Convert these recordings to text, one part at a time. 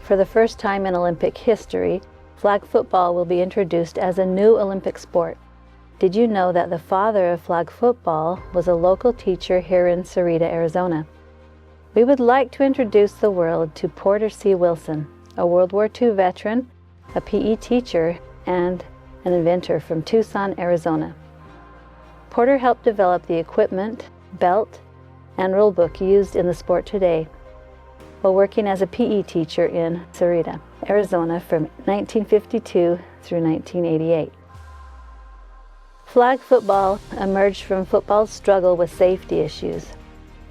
For the first time in Olympic history, flag football will be introduced as a new Olympic sport. Did you know that the father of flag football was a local teacher here in Sarita, Arizona? We would like to introduce the world to Porter C. Wilson, a World War II veteran, a PE teacher, and an inventor from Tucson, Arizona. Porter helped develop the equipment, belt, and rulebook used in the sport today, while working as a PE teacher in Sarita, Arizona from 1952 through 1988. Flag football emerged from football's struggle with safety issues.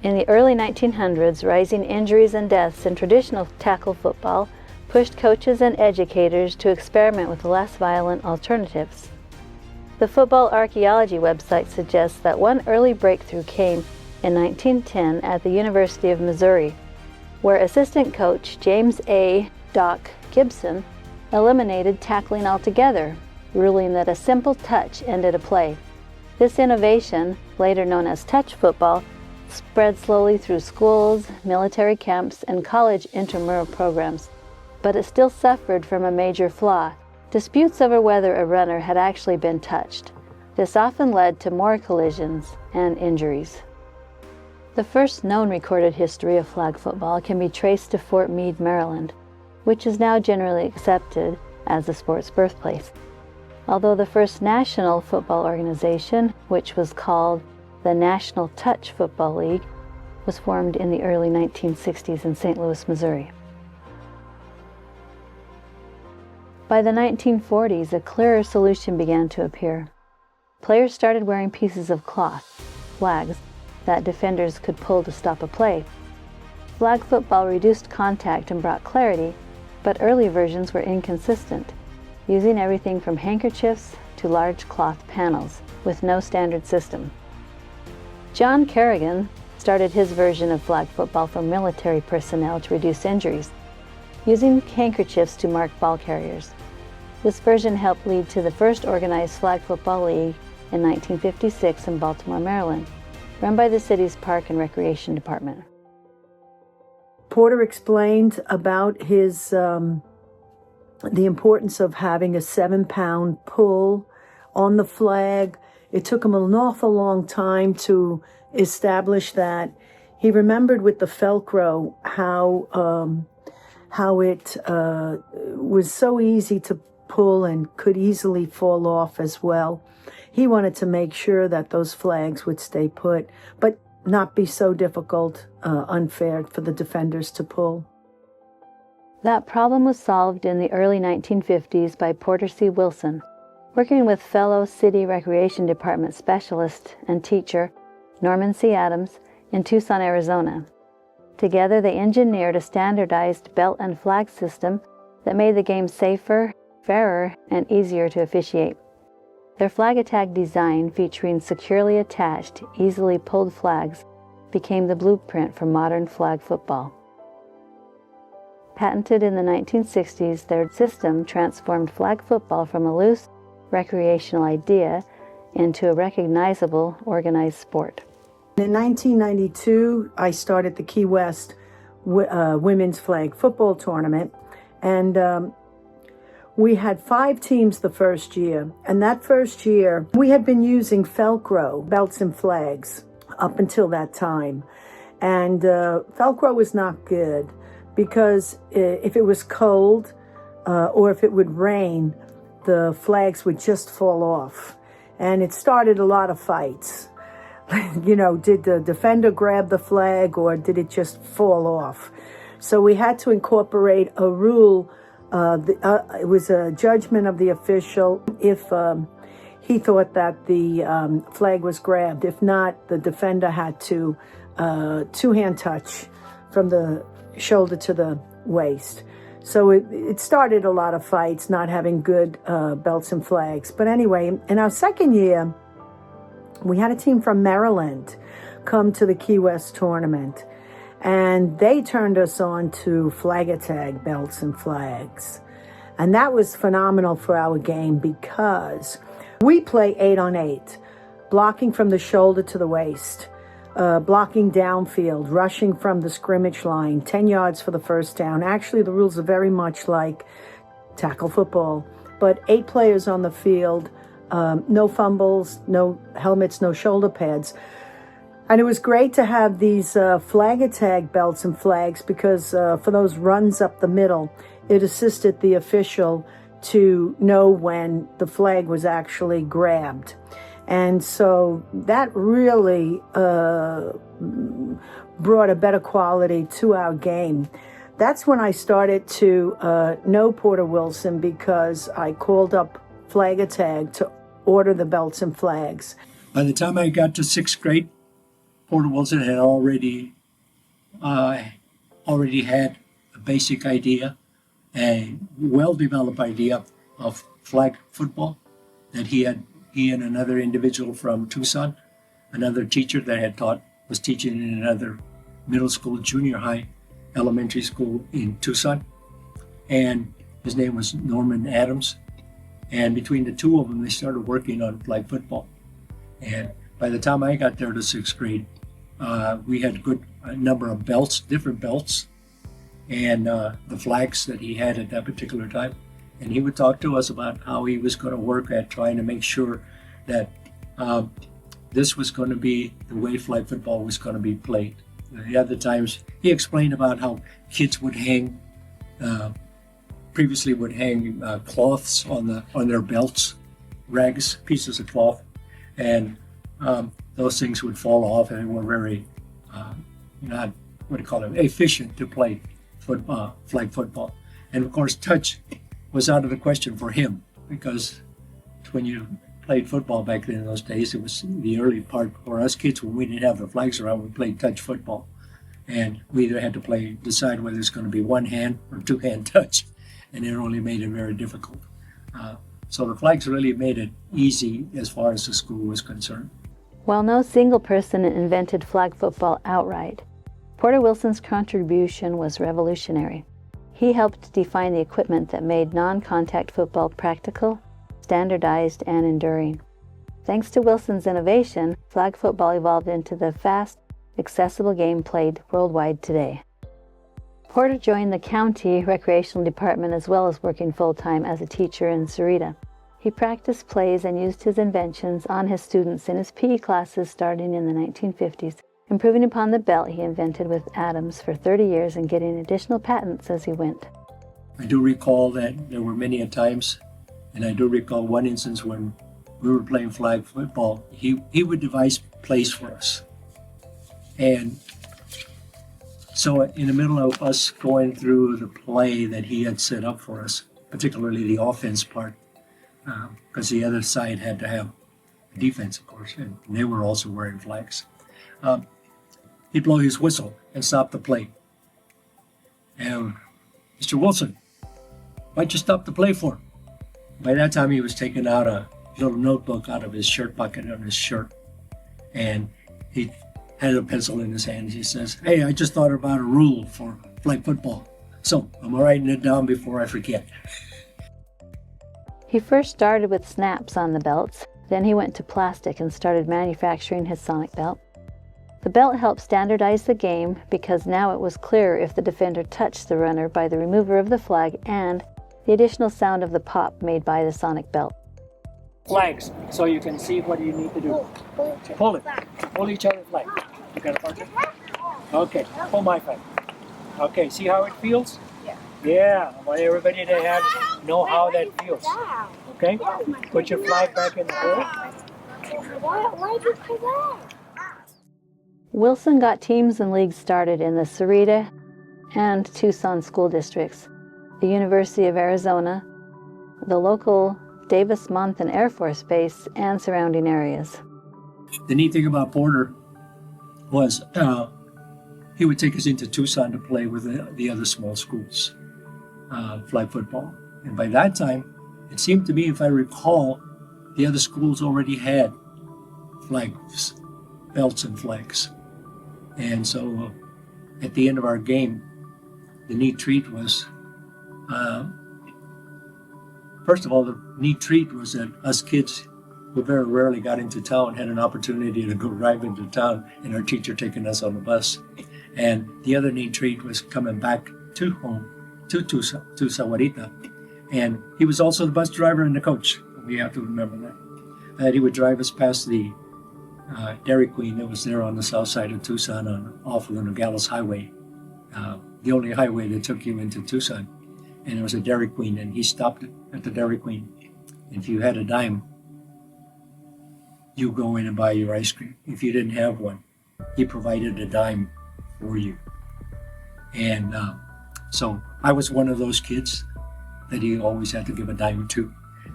In the early 1900s, rising injuries and deaths in traditional tackle football pushed coaches and educators to experiment with less violent alternatives. The Football Archaeology website suggests that one early breakthrough came in 1910 at the University of Missouri, where assistant coach James A. Doc Gibson eliminated tackling altogether, ruling that a simple touch ended a play. This innovation, later known as touch football, spread slowly through schools, military camps, and college intramural programs. But it still suffered from a major flaw: disputes over whether a runner had actually been touched. This often led to more collisions and injuries. The first known recorded history of flag football can be traced to Fort Meade, Maryland, which is now generally accepted as the sport's birthplace. Although the first national football organization, which was called the National Touch Football League, was formed in the early 1960s in St. Louis, Missouri. By the 1940s, a clearer solution began to appear. Players started wearing pieces of cloth, flags, that defenders could pull to stop a play. Flag football reduced contact and brought clarity, but early versions were inconsistent, using everything from handkerchiefs to large cloth panels, with no standard system. John Kerrigan started his version of flag football for military personnel to reduce injuries, using handkerchiefs to mark ball carriers. This version helped lead to the first organized flag football league in 1956 in Baltimore, Maryland, run by the city's Park and Recreation Department. Porter explained about his the importance of having a 7-pound pull on the flag. It took him an awful long time to establish that. He remembered with the Velcro how it was so easy to pull and could easily fall off as well. He wanted to make sure that those flags would stay put, but not be so difficult, unfair for the defenders to pull. That problem was solved in the early 1950s by Porter C. Wilson, working with fellow City Recreation Department specialist and teacher Norman C. Adams in Tucson, Arizona. Together, they engineered a standardized belt and flag system that made the game safer, fairer, and easier to officiate. Their flag attack design, featuring securely attached, easily pulled flags, became the blueprint for modern flag football. Patented in the 1960s, their system transformed flag football from a loose, recreational idea into a recognizable, organized sport. In 1992, I started the Key West Women's Flag Football Tournament, and we had 5 teams the first year. And that first year, we had been using Velcro belts and flags up until that time. And Velcro was not good because if it was cold or if it would rain, the flags would just fall off. And it started a lot of fights. You know, did the defender grab the flag or did it just fall off? So we had to incorporate a rule. It was a judgment of the official if he thought that the flag was grabbed. If not, the defender had to two-hand touch from the shoulder to the waist. So it started a lot of fights, not having good belts and flags. But anyway, in our second year, we had a team from Maryland come to the Key West tournament, and they turned us on to flag attack belts and flags. And that was phenomenal for our game because we play 8-on-8, blocking from the shoulder to the waist. blocking downfield, rushing from the scrimmage line, 10 yards for the first down. Actually, the rules are very much like tackle football, but 8 players on the field, no fumbles, no helmets, no shoulder pads. And it was great to have these flag tag belts and flags because for those runs up the middle, it assisted the official to know when the flag was actually grabbed. And so that really brought a better quality to our game. That's when I started to know Porter Wilson, because I called up Flag Tag to order the belts and flags. By the time I got to 6th grade, Porter Wilson had already had a basic idea, a well-developed idea of flag football that he and another individual from Tucson, another teacher that was teaching in another middle school, junior high, elementary school in Tucson, and his name was Norman Adams. And between the two of them, they started working on flag football. And by the time I got there to 6th grade, we had a number of belts, different belts, and the flags that he had at that particular time. And he would talk to us about how he was going to work at trying to make sure that this was going to be the way flag football was going to be played. The other times, he explained about how kids would hang, previously would hang cloths on their belts, rags, pieces of cloth, and those things would fall off, and they were very, efficient to play flag football. And of course, touch was out of the question for him, because when you played football back then in those days, it was the early part for us kids when we didn't have the flags around, we played touch football. And we either had to decide whether it's going to be one hand or two hand touch, and it only made it very difficult. So the flags really made it easy as far as the school was concerned. While no single person invented flag football outright, Porter Wilson's contribution was revolutionary. He helped define the equipment that made non-contact football practical, standardized, and enduring. Thanks to Wilson's innovation, flag football evolved into the fast, accessible game played worldwide today. Porter joined the county recreational department as well as working full-time as a teacher in Sarita. He practiced plays and used his inventions on his students in his PE classes starting in the 1950s, improving upon the belt he invented with Adams for 30 years and getting additional patents as he went. I do recall that there were many times, and I do recall one instance when we were playing flag football, he would devise plays for us. And so in the middle of us going through the play that he had set up for us, particularly the offense part, because the other side had to have defense, of course, and they were also wearing flags. He'd blow his whistle and stop the play. And Mr. Wilson, why'd you stop the play for? By that time, he was taking out a little notebook out of his shirt pocket on his shirt, and he had a pencil in his hand. He says, "Hey, I just thought about a rule for flag football, so I'm writing it down before I forget." He first started with snaps on the belts, then he went to plastic and started manufacturing his sonic belt. The belt helped standardize the game because now it was clear if the defender touched the runner by the remover of the flag and the additional sound of the pop made by the sonic belt. Flags, so you can see what you need to do. Pull it. Pull each other's flag. You got a partner? Okay, pull my flag. Okay, see how it feels? Yeah, I want everybody to know how that feels. Okay? Put your flag back in the hole. Why did you put that? Wilson got teams and leagues started in the Sarita and Tucson school districts, the University of Arizona, the local Davis-Monthan Air Force Base, and surrounding areas. The neat thing about Porter was he would take us into Tucson to play with the other small schools, flag football. And by that time, it seemed to me, if I recall, the other schools already had flags, belts and flags. And so at the end of our game, the neat treat was, first of all, the neat treat was that us kids we very rarely got into town, had an opportunity to go drive into town, and our teacher taking us on the bus. And the other neat treat was coming back to home, to Sahuarita. And he was also the bus driver and the coach. We have to remember that. And he would drive us past the Dairy Queen that was there on the south side of Tucson off of the Nogales Highway, the only highway that took you into Tucson. And there was a Dairy Queen, and he stopped at the Dairy Queen. If you had a dime, you go in and buy your ice cream. If you didn't have one, he provided a dime for you. And so I was one of those kids that he always had to give a dime to.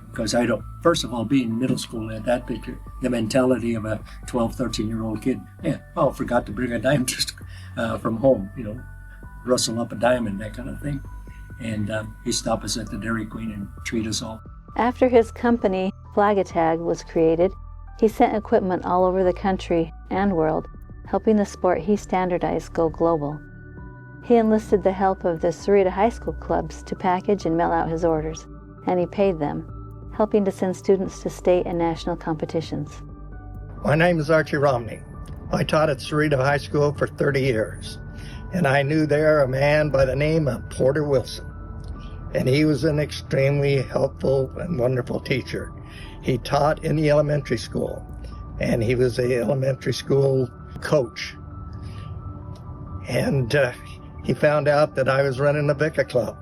Because first of all, being middle school at that picture, the mentality of a 12, 13-year-old kid, forgot to bring a dime just from home, rustle up a dime and that kind of thing. And he'd stop us at the Dairy Queen and treat us all. After his company, Flag-A-Tag, was created, he sent equipment all over the country and world, helping the sport he standardized go global. He enlisted the help of the Sarita High School clubs to package and mail out his orders, and he paid them, helping to send students to state and national competitions. My name is Archie Romney. I taught at Sarita High School for 30 years, and I knew there a man by the name of Porter Wilson. And he was an extremely helpful and wonderful teacher. He taught in the elementary school, and he was an elementary school coach. And he found out that I was running the VICA Club,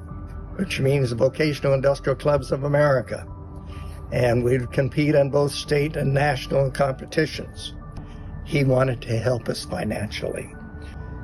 which means the Vocational Industrial Clubs of America. And we'd compete in both state and national competitions. He wanted to help us financially.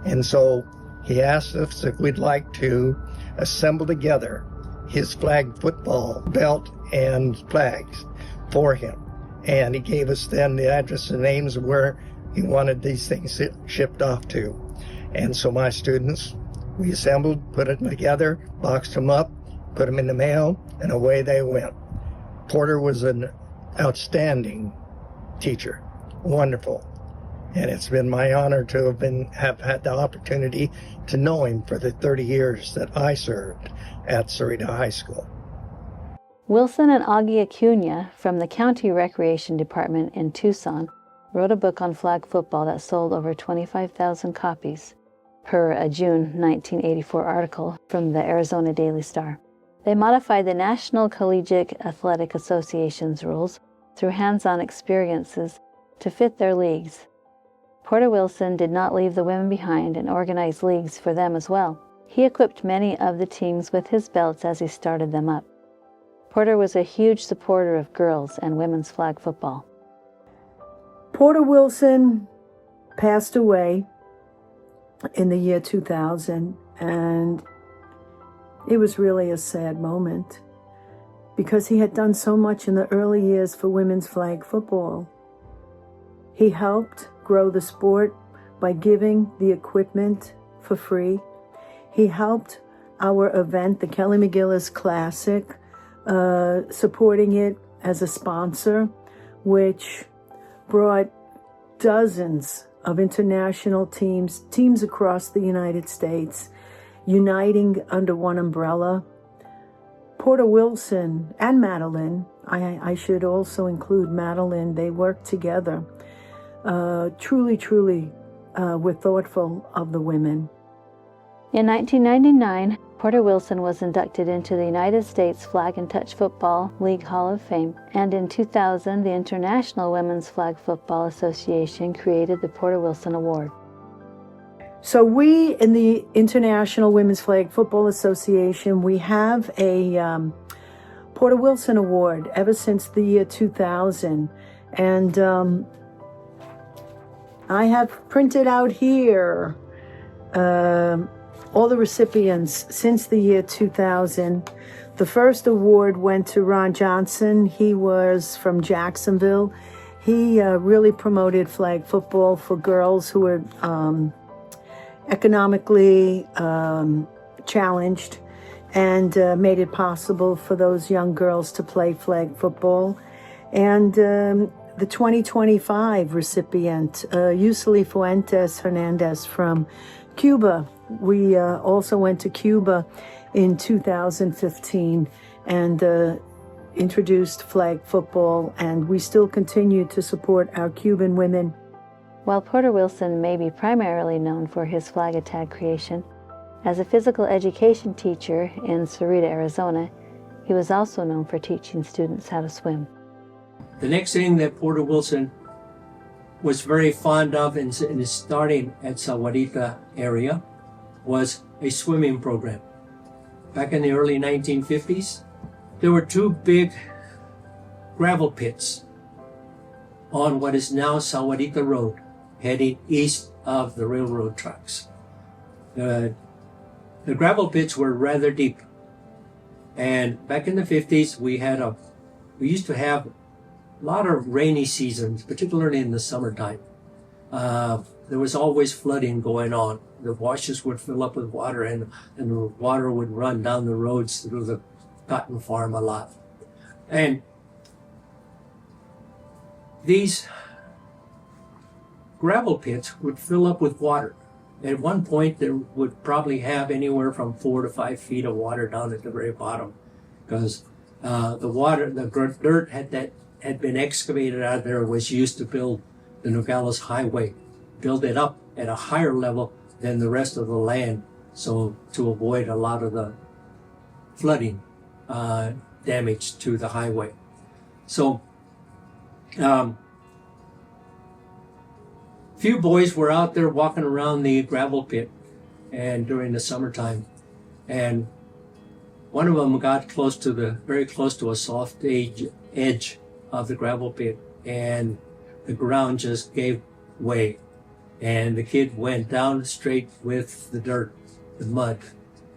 And so he asked us if we'd like to assemble together his flag football belt and flags for him. And he gave us then the address and names of where he wanted these things shipped off to. And so my students, we assembled, put them together, boxed them up, put them in the mail, and away they went. Porter was an outstanding teacher, wonderful. And it's been my honor to have had the opportunity to know him for the 30 years that I served at Sarita High School. Wilson and Augie Acuna from the County Recreation Department in Tucson wrote a book on flag football that sold over 25,000 copies, per a June 1984 article from the Arizona Daily Star. They modified the National Collegiate Athletic Association's rules through hands-on experiences to fit their leagues. Porter Wilson did not leave the women behind and organized leagues for them as well. He equipped many of the teams with his belts as he started them up. Porter was a huge supporter of girls and women's flag football. Porter Wilson passed away in the year 2000, and it was really a sad moment because he had done so much in the early years for women's flag football. He helped grow the sport by giving the equipment for free. He helped our event, the Kelly McGillis Classic, supporting it as a sponsor, which brought dozens of international teams across the United States, uniting under one umbrella. Porter Wilson and Madeline, I should also include Madeline, they worked together. Truly were thoughtful of the women. In 1999, Porter Wilson was inducted into the United States Flag and Touch Football League Hall of Fame, and in 2000, the International Women's Flag Football Association created the Porter Wilson Award. So we, in the International Women's Flag Football Association, we have a Porter Wilson Award ever since the year 2000. And I have printed out here all the recipients since the year 2000. The first award went to Ron Johnson. He was from Jacksonville. He really promoted flag football for girls who were economically challenged, and made it possible for those young girls to play flag football. And the 2025 recipient, Yuseli Fuentes Hernandez from Cuba. We also went to Cuba in 2015, and introduced flag football, and we still continue to support our Cuban women. While Porter Wilson may be primarily known for his flag and tag creation, as a physical education teacher in Sarita, Arizona, he was also known for teaching students how to swim. The next thing that Porter Wilson was very fond of in starting at Sahuarita area was a swimming program. Back in the early 1950s, there were two big gravel pits on what is now Sahuarita Road, heading east of the railroad tracks. The gravel pits were rather deep. And back in the 50s, we used to have a lot of rainy seasons, particularly in the summertime. There was always flooding going on. The washes would fill up with water, and the water would run down the roads through the cotton farm a lot. And these gravel pits would fill up with water. At one point, there would probably have anywhere from 4 to 5 feet of water down at the very bottom, because the dirt had been excavated out of there, was used to build the Nogales Highway, build it up at a higher level than the rest of the land, so to avoid a lot of the flooding damage to the highway. So few boys were out there walking around the gravel pit and during the summertime, and one of them got very close to a soft edge of the gravel pit, and the ground just gave way, and the kid went down straight with the dirt, the mud,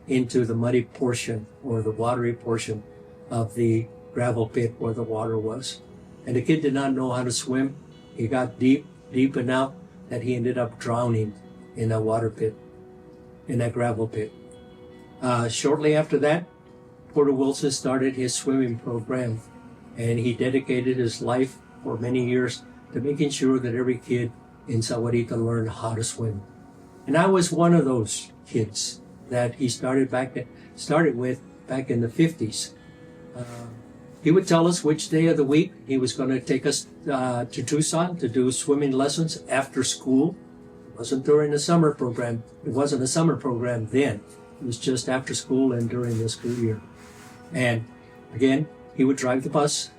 into the muddy portion or the watery portion of the gravel pit where the water was. And the kid did not know how to swim. He got deep enough that he ended up drowning in that water pit, in that gravel pit. Shortly after that, Porter Wilson started his swimming program, and he dedicated his life for many years to making sure that every kid in Sahuarita learned how to swim. And I was one of those kids that he started with back in the 50s. He would tell us which day of the week he was going to take us to Tucson to do swimming lessons after school. It wasn't during the summer program. It wasn't a summer program then. It was just after school and during the school year. And again, he would drive the bus,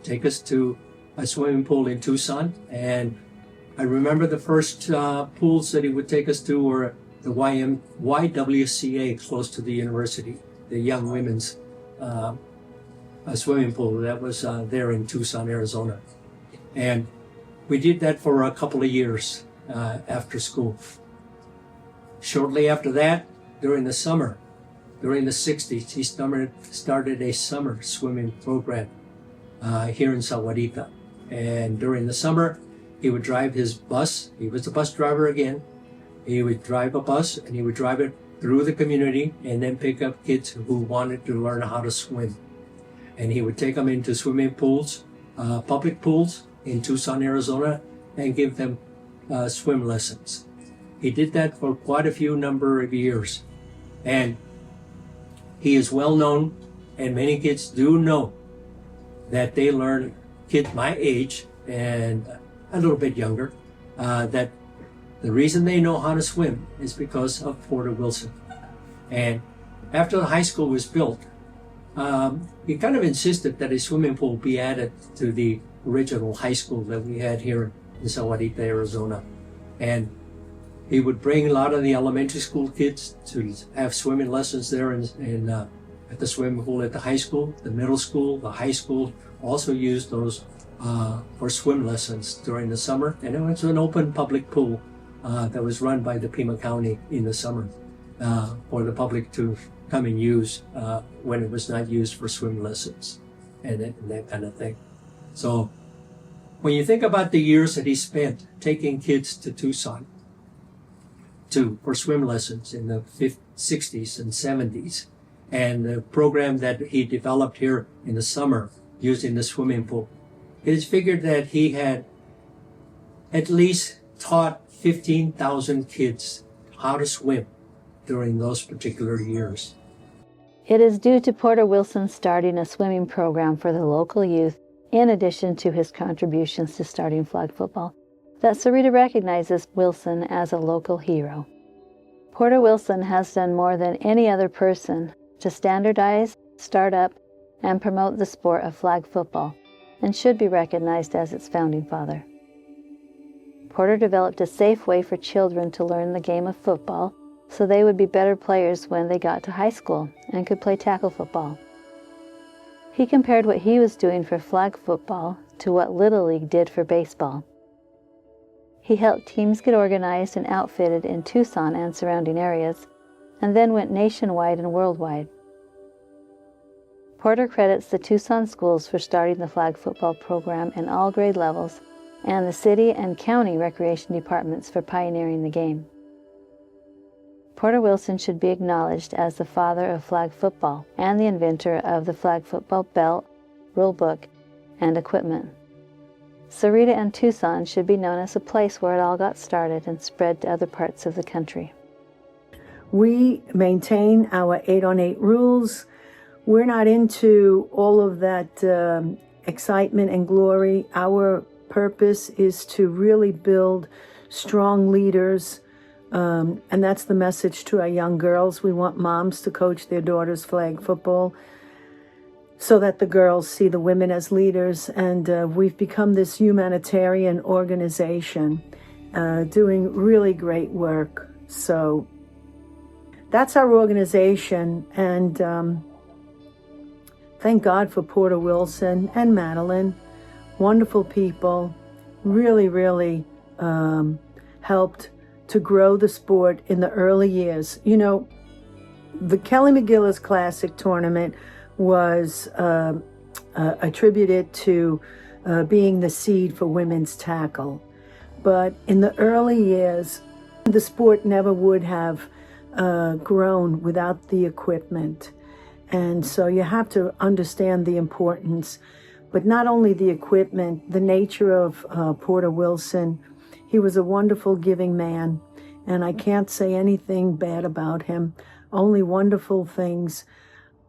take us to a swimming pool in Tucson. And I remember the first pools that he would take us to were the YWCA close to the university, the Young Women's a swimming pool that was there in Tucson, Arizona. And we did that for a couple of years after school. Shortly after that, during the summer, during the 60s, he started a summer swimming program here in Sahuarita. And during the summer, he would drive his bus. He was a bus driver again. He would drive a bus, and he would drive it through the community and then pick up kids who wanted to learn how to swim. And he would take them into swimming pools, public pools in Tucson, Arizona, and give them swim lessons. He did that for quite a few number of years. And he is well known, and many kids do know that they learn, kids my age and a little bit younger, that the reason they know how to swim is because of Porter Wilson. And after the high school was built, he kind of insisted that a swimming pool be added to the original high school that we had here in Sahuarita, Arizona. And he would bring a lot of the elementary school kids to have swimming lessons there at the swimming pool at the high school. The middle school, the high school also used those for swim lessons during the summer. And it was an open public pool that was run by the Pima County in the summer for the public to come and use when it was not used for swim lessons and that kind of thing. So when you think about the years that he spent taking kids to Tucson for swim lessons in the 60s and 70s, and the program that he developed here in the summer using the swimming pool, it is figured that he had at least taught 15,000 kids how to swim during those particular years. It is due to Porter Wilson starting a swimming program for the local youth, in addition to his contributions to starting flag football, that Sarita recognizes Wilson as a local hero. Porter Wilson has done more than any other person to standardize, start up, and promote the sport of flag football, and should be recognized as its founding father. Porter developed a safe way for children to learn the game of football so they would be better players when they got to high school and could play tackle football. He compared what he was doing for flag football to what Little League did for baseball. He helped teams get organized and outfitted in Tucson and surrounding areas, and then went nationwide and worldwide. Porter credits the Tucson schools for starting the flag football program in all grade levels, and the city and county recreation departments for pioneering the game. Porter Wilson should be acknowledged as the father of flag football and the inventor of the flag football belt, rule book, and equipment. Sarita and Tucson should be known as a place where it all got started and spread to other parts of the country. We maintain our 8-on-8 rules. We're not into all of that excitement and glory. Our purpose is to really build strong leaders, and that's the message to our young girls. We want moms to coach their daughters flag football so that the girls see the women as leaders, and we've become this humanitarian organization doing really great work. So that's our organization, and thank God for Porter Wilson and Madeline, wonderful people, really helped to grow the sport in the early years. You know, the Kelly McGillis Classic tournament was attributed to being the seed for women's tackle. But in the early years, the sport never would have grown without the equipment. And so you have to understand the importance, but not only the equipment, the nature of Porter Wilson. He was a wonderful giving man, and I can't say anything bad about him, only wonderful things.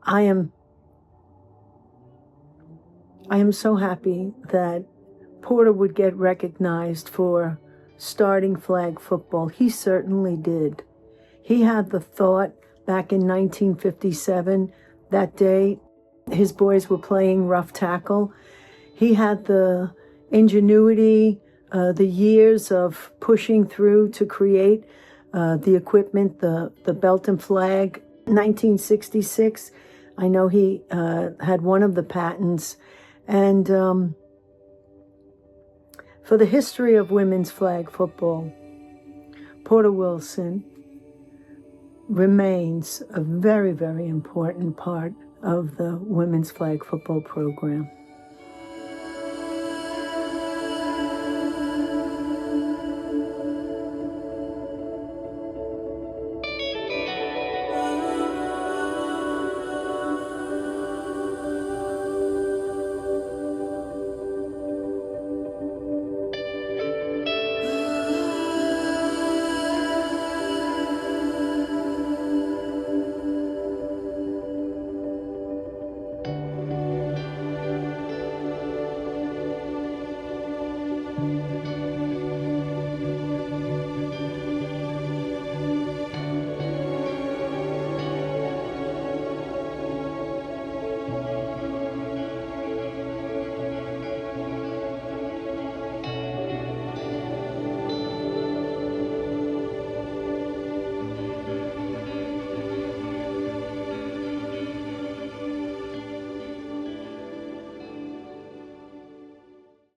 I am so happy that Porter would get recognized for starting flag football. He certainly did. He had the thought back in 1957, that day his boys were playing rough tackle. He had the ingenuity, the years of pushing through to create the equipment, the belt and flag. 1966, I know he had one of the patents. And for the history of women's flag football, Porter Wilson remains a very important part of the women's flag football program.